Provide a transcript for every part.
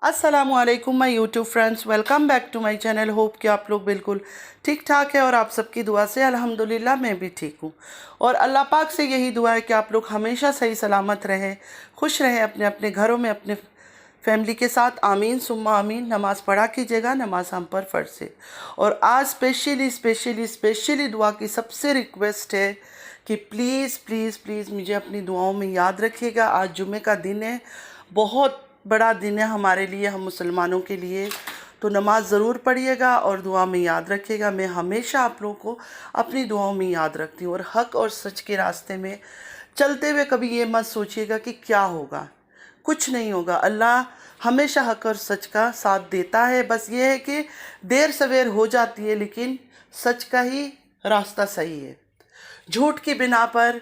अस्सलामुअलैकुम my YouTube friends, welcome back to my channel. Hope कि आप लोग बिल्कुल ठीक ठाक है और आप सबकी दुआ से अल्हम्दुलिल्लाह मैं भी ठीक हूँ। और अल्लाह पाक से यही दुआ है कि आप लोग हमेशा सही सलामत रहें, खुश रहें अपने अपने घरों में अपने फैमिली के साथ। आमीन सुम्मा आमीन। नमाज़ पढ़ा कीजिएगा, नमाज हम पर फ़र्ज़ है। और आज स्पेशली दुआ की सबसे रिक्वेस्ट है कि प्लीज़ प्लीज़ प्लीज़ मुझे अपनी दुआओं में याद रखिएगा। आज जुमे का दिन है, बहुत बड़ा दिन है हमारे लिए, हम मुसलमानों के लिए। तो नमाज ज़रूर पढ़िएगा और दुआ में याद रखिएगा। मैं हमेशा आप लोगों को अपनी दुआओं में याद रखती हूँ। और हक़ और सच के रास्ते में चलते हुए कभी ये मत सोचिएगा कि क्या होगा, कुछ नहीं होगा। अल्लाह हमेशा हक़ और सच का साथ देता है। बस ये है कि देर सवेर हो जाती है, लेकिन सच का ही रास्ता सही है। झूठ की बिना पर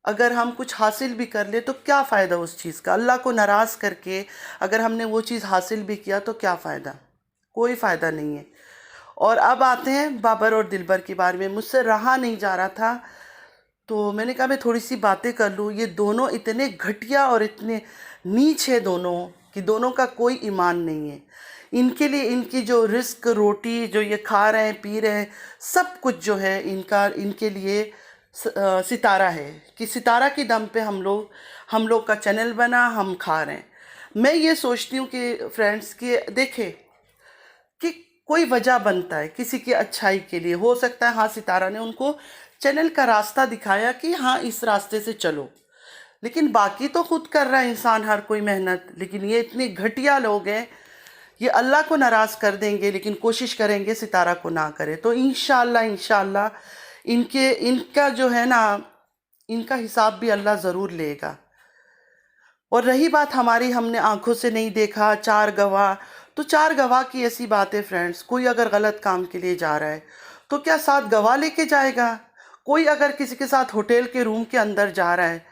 अगर हम कुछ हासिल भी कर ले तो क्या फ़ायदा उस चीज़ का। अल्लाह को नाराज़ करके अगर हमने वो चीज़ हासिल भी किया तो क्या फ़ायदा, कोई फ़ायदा नहीं है। और अब आते हैं बाबर और दिलबर के बारे में। मुझसे रहा नहीं जा रहा था तो मैंने कहा मैं थोड़ी सी बातें कर लूँ। ये दोनों इतने घटिया और इतने नीच है दोनों कि दोनों का कोई ईमान नहीं है। इनके लिए इनकी जो रिस्क रोटी जो ये खा रहे हैं पी रहे हैं, सब कुछ जो है इनका, इनके लिए सितारा है कि सितारा की दम पे हम लोग का चैनल बना, हम खा रहे हैं। मैं ये सोचती हूँ कि फ्रेंड्स कि देखें कि कोई वजह बनता है किसी की अच्छाई के लिए। हो सकता है हाँ सितारा ने उनको चैनल का रास्ता दिखाया कि हाँ इस रास्ते से चलो, लेकिन बाकी तो खुद कर रहा है इंसान हर कोई मेहनत। लेकिन ये इतने घटिया लोग हैं, ये अल्लाह को नाराज़ कर देंगे लेकिन कोशिश करेंगे सितारा को ना करे। तो इंशाअल्लाह इनका जो है ना, इनका हिसाब भी अल्लाह ज़रूर लेगा। और रही बात हमारी, हमने आंखों से नहीं देखा, चार गवाह, तो चार गवाह की ऐसी बात है फ्रेंड्स। कोई अगर गलत काम के लिए जा रहा है तो क्या साथ गवाह लेके जाएगा? कोई अगर किसी के साथ होटल के रूम के अंदर जा रहा है,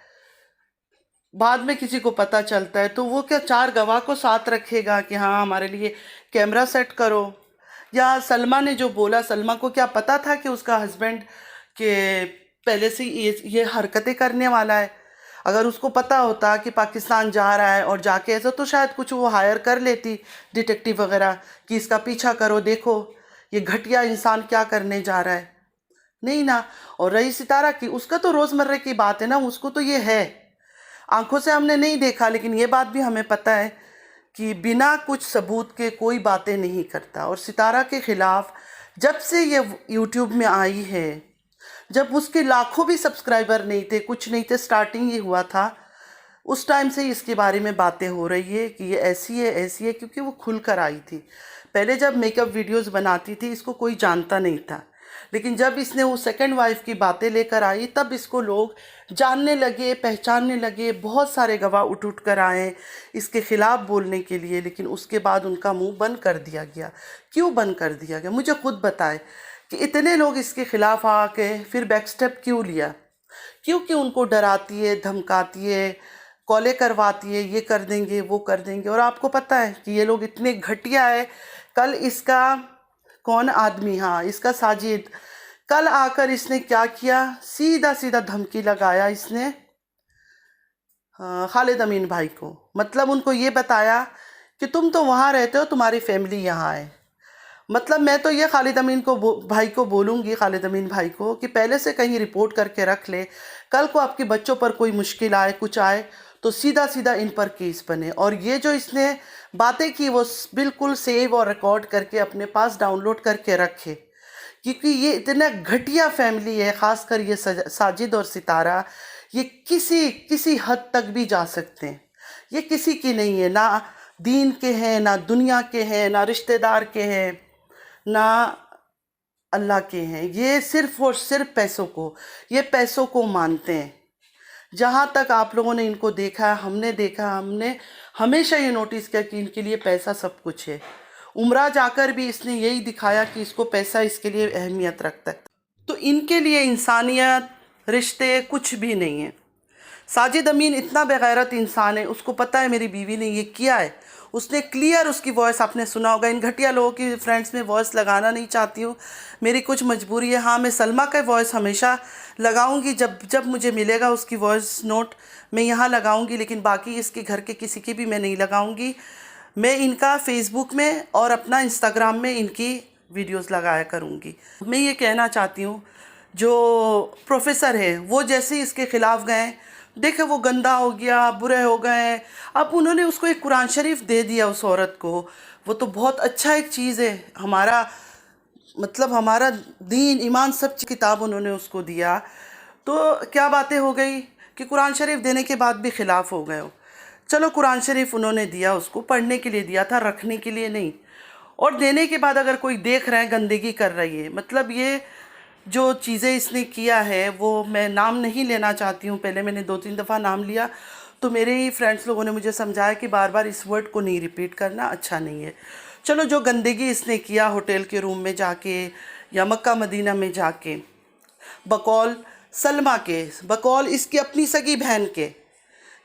बाद में किसी को पता चलता है, तो वो क्या चार गवाह को साथ रखेगा कि हाँ हमारे लिए कैमरा सेट करो? या सलमा ने जो बोला, सलमा को क्या पता था कि उसका हस्बैंड के पहले से ये हरकतें करने वाला है? अगर उसको पता होता कि पाकिस्तान जा रहा है और जाके ऐसा, तो शायद कुछ वो हायर कर लेती डिटेक्टिव वगैरह कि इसका पीछा करो, देखो ये घटिया इंसान क्या करने जा रहा है। नहीं ना। और रही सितारा की, उसका तो रोज़मर्रा की बात है ना, उसको तो ये है, आंखों से हमने नहीं देखा, लेकिन ये बात भी हमें पता है कि बिना कुछ सबूत के कोई बातें नहीं करता। और सितारा के ख़िलाफ़ जब से ये यूट्यूब में आई है, जब उसके लाखों भी सब्सक्राइबर नहीं थे, कुछ नहीं थे, स्टार्टिंग ही हुआ था, उस टाइम से इसके बारे में बातें हो रही है कि ये ऐसी है, क्योंकि वो खुल कर आई थी। पहले जब मेकअप वीडियोस बनाती थी इसको कोई जानता नहीं था, लेकिन जब इसने वो सेकंड वाइफ की बातें लेकर आई तब इसको लोग जानने लगे, पहचानने लगे। बहुत सारे गवाह उठ कर आए इसके ख़िलाफ़ बोलने के लिए, लेकिन उसके बाद उनका मुंह बंद कर दिया गया। क्यों बंद कर दिया गया, मुझे खुद बताए कि इतने लोग इसके ख़िलाफ़ आके फिर बैक स्टेप क्यों लिया? क्योंकि उनको डराती है, धमकाती है, कॉलें करवाती है, ये कर देंगे वो कर देंगे। और आपको पता है कि ये लोग इतने घटिया है। कल इसका कौन आदमी, हाँ इसका साजिद, कल आकर इसने क्या किया, सीधा धमकी लगाया इसने खालिद अमीन भाई को। मतलब उनको ये बताया कि तुम तो वहाँ रहते हो, तुम्हारी फैमिली यहाँ है। मतलब मैं तो ये खालिद अमीन को भाई को बोलूँगी, खालिद अमीन भाई को, कि पहले से कहीं रिपोर्ट करके रख ले। कल को आपके बच्चों पर कोई मुश्किल आए, कुछ आए, तो सीधा इन पर केस बने। और ये जो इसने बातें की वो बिल्कुल सेव और रिकॉर्ड करके अपने पास डाउनलोड करके रखे, क्योंकि ये इतना घटिया फैमिली है। ख़ासकर ये साजिद और सितारा, ये किसी हद तक भी जा सकते हैं। ये किसी की नहीं है, ना दीन के हैं, ना दुनिया के हैं, ना रिश्तेदार के हैं, ना अल्लाह के हैं। ये सिर्फ़ और सिर्फ ये पैसों को मानते हैं। जहाँ तक आप लोगों ने इनको देखा, हमने हमेशा ये नोटिस किया कि इनके लिए पैसा सब कुछ है। उम्रा जाकर भी इसने यही दिखाया कि इसको पैसा इसके लिए अहमियत रखता है। तो इनके लिए इंसानियत, रिश्ते कुछ भी नहीं है। साजिद अमीन इतना बेगैरत इंसान है, उसको पता है मेरी बीवी ने ये किया है। उसने क्लियर, उसकी वॉइस आपने सुना होगा। इन घटिया लोगों की फ्रेंड्स में वॉइस लगाना नहीं चाहती हूँ, मेरी कुछ मजबूरी है। हाँ मैं सलमा का वॉइस हमेशा लगाऊंगी, जब मुझे मिलेगा उसकी वॉइस नोट मैं यहाँ लगाऊंगी, लेकिन बाकी इसके घर के किसी की भी मैं नहीं लगाऊंगी। मैं इनका फेसबुक में और अपना इंस्टाग्राम में इनकी वीडियोस लगाया करूँगी। मैं ये कहना चाहती हूँ, जो प्रोफेसर है वो जैसे इसके ख़िलाफ़ गए, देखे वो गंदा हो गया, बुरे हो गए, अब उन्होंने उसको एक कुरान शरीफ दे दिया उस औरत को। वो तो बहुत अच्छा एक चीज़ है, हमारा मतलब हमारा दीन ईमान सब किताब उन्होंने उसको दिया। तो क्या बातें हो गई कि कुरान शरीफ देने के बाद भी ख़िलाफ़ हो गए हो। चलो कुरान शरीफ उन्होंने दिया, उसको पढ़ने के लिए दिया था, रखने के लिए नहीं। और देने के बाद अगर कोई देख रहा है गंदगी कर रही है, मतलब ये जो चीज़ें इसने किया है वो मैं नाम नहीं लेना चाहती हूँ। पहले मैंने 2-3 दफ़ा नाम लिया तो मेरे ही फ्रेंड्स लोगों ने मुझे समझाया कि बार बार इस वर्ड को नहीं रिपीट करना, अच्छा नहीं है। चलो जो गंदगी इसने किया होटल के रूम में जाके या मक्का मदीना में जाके, बकौल सलमा के, बकौल इसकी अपनी सगी बहन के,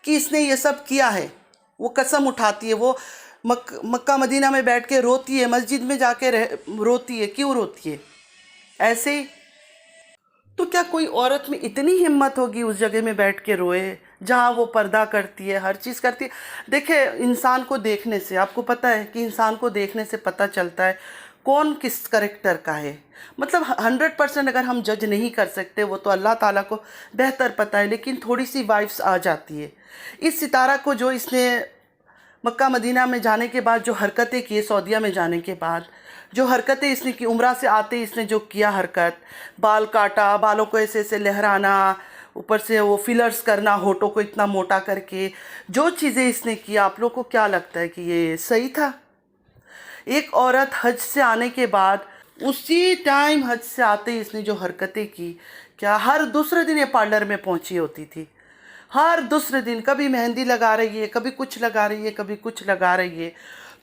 कि इसने ये सब किया है, वो कसम उठाती है। वो मक्का मदीना में बैठ के रोती है, मस्जिद में जाके रोती है। क्यों रोती है? ऐसे ही। तो क्या कोई औरत में इतनी हिम्मत होगी उस जगह में बैठ के रोए जहाँ वो पर्दा करती है, हर चीज़ करती है? देखिए, इंसान को देखने से, आपको पता है कि इंसान को देखने से पता चलता है कौन किस करेक्टर का है। मतलब 100% अगर हम जज नहीं कर सकते, वो तो अल्लाह ताला को बेहतर पता है, लेकिन थोड़ी सी वाइब्स आ जाती है। इस सितारा को जो इसने मक्का मदीना में जाने के बाद जो हरकतें की, सऊदीया में जाने के बाद जो हरकतें इसने की, उम्रा से आते इसने जो किया हरकत, बाल काटा, बालों को ऐसे ऐसे लहराना, ऊपर से वो फिलर्स करना होठों को इतना मोटा करके, जो चीज़ें इसने किया, आप लोग को क्या लगता है कि ये सही था? एक औरत हज से आने के बाद उसी टाइम हज से आते ही इसने जो हरकतें की, क्या हर दूसरे दिन ये पार्लर में पहुंची होती थी। हर दूसरे दिन कभी मेहंदी लगा रही है, कभी कुछ लगा रही है, कभी कुछ लगा रही है।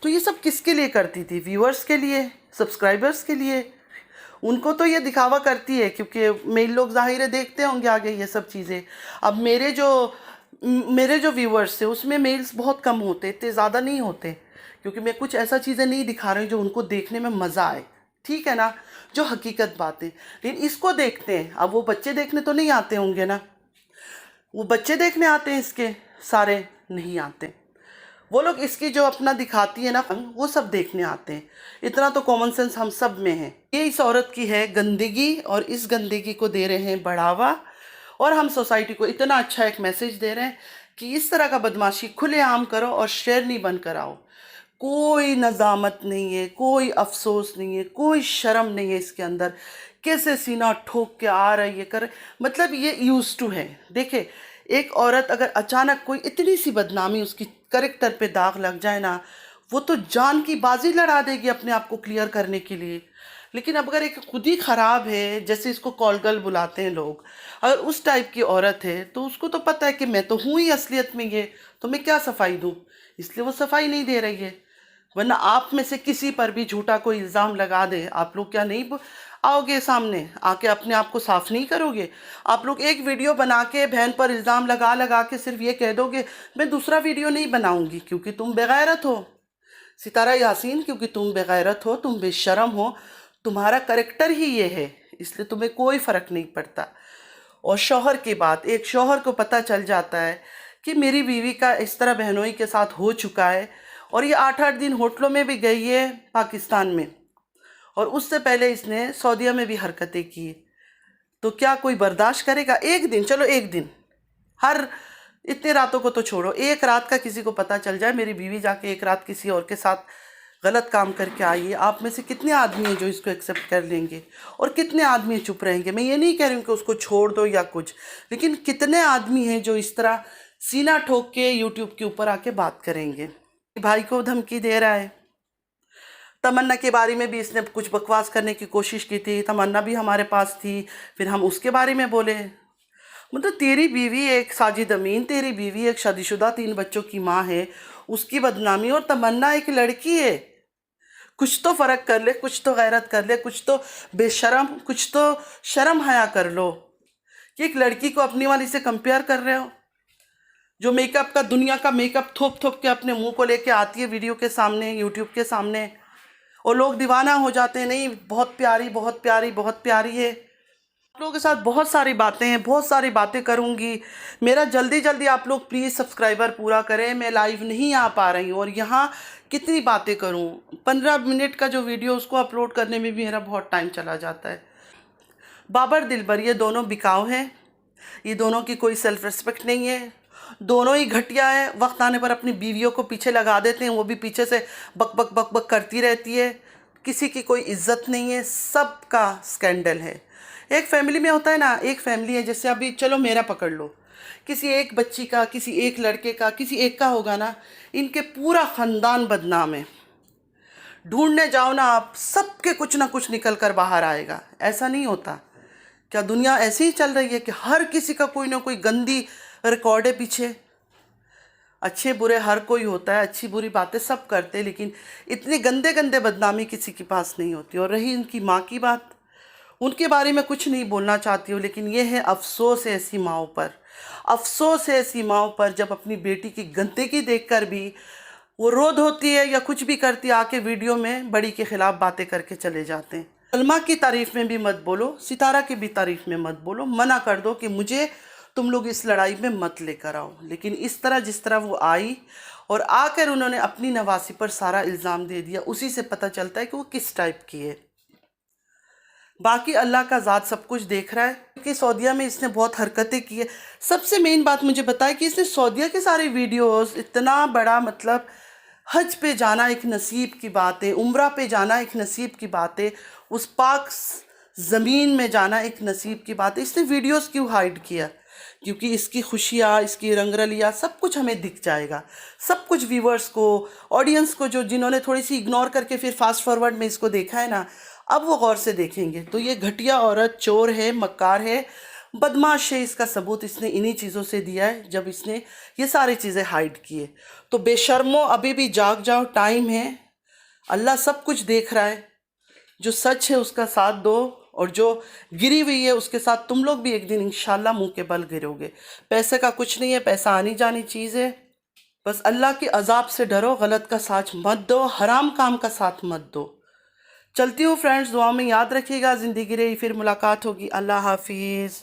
तो ये सब किसके लिए करती थी? व्यूअर्स के लिए, सब्सक्राइबर्स के लिए। उनको तो ये दिखावा करती है क्योंकि मेल लोग ज़ाहिर है देखते होंगे आगे ये सब चीज़ें। अब मेरे जो व्यूअर्स थे उसमें मेल्स बहुत कम होते, इतने ज़्यादा नहीं होते, क्योंकि मैं कुछ ऐसा चीज़ें नहीं दिखा रही जो उनको देखने में मज़ा आए, ठीक है ना, जो हकीकत बातें। लेकिन इसको देखते हैं, अब वो बच्चे देखने तो नहीं आते होंगे ना, वो बच्चे देखने आते हैं, इसके सारे नहीं आते। वो लोग इसकी जो अपना दिखाती है ना, वो सब देखने आते हैं। इतना तो कॉमन सेंस हम सब में है। ये इस औरत की है गंदगी, और इस गंदगी को दे रहे हैं बढ़ावा, और हम सोसाइटी को इतना अच्छा एक मैसेज दे रहे हैं कि इस तरह का बदमाशी खुलेआम करो और शेरनी बन कर आओ। कोई नज़ामत नहीं है, कोई अफसोस नहीं है, कोई शर्म नहीं है इसके अंदर। कैसे सीना ठोक के आ रही है कर, मतलब ये यूज टू है। देखे, एक औरत अगर अचानक कोई इतनी सी बदनामी, उसकी करेक्टर पे दाग लग जाए ना, वो तो जान की बाजी लड़ा देगी अपने आप को क्लियर करने के लिए। लेकिन अब अगर एक खुद ही ख़राब है, जैसे इसको कॉलगर्ल बुलाते हैं लोग, अगर उस टाइप की औरत है तो उसको तो पता है कि मैं तो हूँ ही असलियत में ये, तो मैं क्या सफाई दूँ, इसलिए वो सफाई नहीं दे रही है। वरना आप में से किसी पर भी झूठा कोई इल्ज़ाम लगा दे, आप लोग क्या नहीं आओगे सामने आके अपने आप को साफ नहीं करोगे? आप लोग एक वीडियो बना के बहन पर इल्ज़ाम लगा लगा के सिर्फ ये कह दोगे मैं दूसरा वीडियो नहीं बनाऊंगी क्योंकि तुम बेगैरत हो। सितारा यासीन, क्योंकि तुम बेगैरत हो, तुम बेशरम हो, तुम्हारा करेक्टर ही ये है, इसलिए तुम्हें कोई फ़र्क नहीं पड़ता। और शौहर की बात, एक शौहर को पता चल जाता है कि मेरी बीवी का इस तरह बहनोई के साथ हो चुका है, और ये 8-8 दिन होटलों में भी गई है पाकिस्तान में, और उससे पहले इसने सऊदीया में भी हरकतें की, तो क्या कोई बर्दाश्त करेगा? एक दिन, चलो एक दिन, हर इतने रातों को तो छोड़ो, एक रात का किसी को पता चल जाए मेरी बीवी जाके एक रात किसी और के साथ गलत काम करके आई है, आप में से कितने आदमी हैं जो इसको एक्सेप्ट कर लेंगे और कितने आदमी चुप रहेंगे? मैं ये नहीं कह रही हूँ कि उसको छोड़ दो या कुछ, लेकिन कितने आदमी हैं जो इस तरह सीना ठोक के यूट्यूब के ऊपर आके बात करेंगे? भाई को धमकी दे रहा है। तमन्ना के बारे में भी इसने कुछ बकवास करने की कोशिश की थी, तमन्ना भी हमारे पास थी, फिर हम उसके बारे में बोले। मतलब तेरी बीवी एक साजिद अमीन, तेरी बीवी एक शादीशुदा 3 बच्चों की माँ है, उसकी बदनामी, और तमन्ना एक लड़की है। कुछ तो फ़र्क कर ले, कुछ तो गैरत कर ले, कुछ तो बेशरम, कुछ तो शर्म हया कर लो कि एक लड़की को अपनी वाली से कंपेयर कर रहे हो, जो मेकअप का, दुनिया का मेकअप थोप थोप के अपने मुंह को लेके आती है वीडियो के सामने, यूट्यूब के सामने, और लोग दीवाना हो जाते हैं, नहीं बहुत प्यारी, बहुत प्यारी, बहुत प्यारी है। आप लोगों के साथ बहुत सारी बातें हैं, बहुत सारी बातें करूंगी। मेरा जल्दी जल्दी आप लोग प्लीज़ सब्सक्राइबर पूरा करें, मैं लाइव नहीं आ पा रही हूँ, और यहाँ कितनी बातें करूं, 15 मिनट का जो वीडियो उसको अपलोड करने में भी मेरा बहुत टाइम चला जाता है। बाबर दिलबर ये दोनों बिकाऊ हैं, ये दोनों की कोई सेल्फ रिस्पेक्ट नहीं है, दोनों ही घटिया हैं। वक्त आने पर अपनी बीवियों को पीछे लगा देते हैं, वो भी पीछे से बक बक बक बक करती रहती है। किसी की कोई इज्जत नहीं है, सबका स्कैंडल है। एक फैमिली में होता है ना, एक फैमिली है, जैसे अभी चलो मेरा पकड़ लो, किसी एक बच्ची का, किसी एक लड़के का, किसी एक का होगा ना, इनके पूरा ख़ानदान बदनाम है। ढूंढने जाओ ना आप, सबके कुछ ना कुछ निकल कर बाहर आएगा। ऐसा नहीं होता क्या? दुनिया ऐसे ही चल रही है कि हर किसी का कोई ना कोई गंदी रिकॉर्ड है पीछे। अच्छे बुरे हर कोई होता है, अच्छी बुरी बातें सब करते हैं, लेकिन इतनी गंदे गंदे बदनामी किसी के पास नहीं होती। और रही उनकी माँ की बात, उनके बारे में कुछ नहीं बोलना चाहती हूँ, लेकिन ये है अफसोस है ऐसी माँओं पर, अफसोस है ऐसी माँओं पर जब अपनी बेटी की गंदगी देखकर भी वो रो धोती है या कुछ भी करती है, आके वीडियो में बड़ी के ख़िलाफ़ बातें करके चले जाते हैं। सलमा की तारीफ़ में भी मत बोलो, सितारा की भी तारीफ़ में मत बोलो, मना कर दो कि मुझे तुम लोग इस लड़ाई में मत लेकर आओ। लेकिन इस तरह जिस तरह वो आई और आकर उन्होंने अपनी नवासी पर सारा इल्ज़ाम दे दिया, उसी से पता चलता है कि वो किस टाइप की है। बाकी अल्लाह का ज़ात सब कुछ देख रहा है कि सऊदीया में इसने बहुत हरकतें की है। सबसे मेन बात मुझे बताए कि इसने सऊदीया के सारे वीडियोस, इतना बड़ा मतलब हज पे जाना एक नसीब की बात है, उम्रा पे जाना एक नसीब की बात है, उस पाक ज़मीन में जाना एक नसीब की बात है। इसने वीडियोस क्यों हाइड किया? क्योंकि इसकी खुशियाँ, इसकी रंगरलियाँ सब कुछ हमें दिख जाएगा, सब कुछ व्यूवर्स को, ऑडियंस को, जो जिन्होंने थोड़ी सी इग्नोर करके फिर फास्ट फॉरवर्ड में इसको देखा है ना, अब वो गौर से देखेंगे। तो ये घटिया औरत चोर है, मक्कार है, बदमाश है। इसका सबूत इसने इन्हीं चीज़ों से दिया है जब इसने ये सारी चीज़ें हाइड किए। तो बेशर्मो अभी भी जाग जाओ, टाइम है, अल्लाह सब कुछ देख रहा है। जो सच है उसका साथ दो, और जो गिरी हुई है उसके साथ तुम लोग भी एक दिन इंशाल्लाह मुंह के बल गिरोगे। पैसे का कुछ नहीं है, पैसा आनी जानी चीज़ है। बस अल्लाह के अजाब से डरो, गलत का साथ मत दो, हराम काम का साथ मत दो। चलती हूँ फ्रेंड्स, दुआ में याद रखिएगा। ज़िंदगी रही फिर मुलाकात होगी। अल्लाह हाफिज़।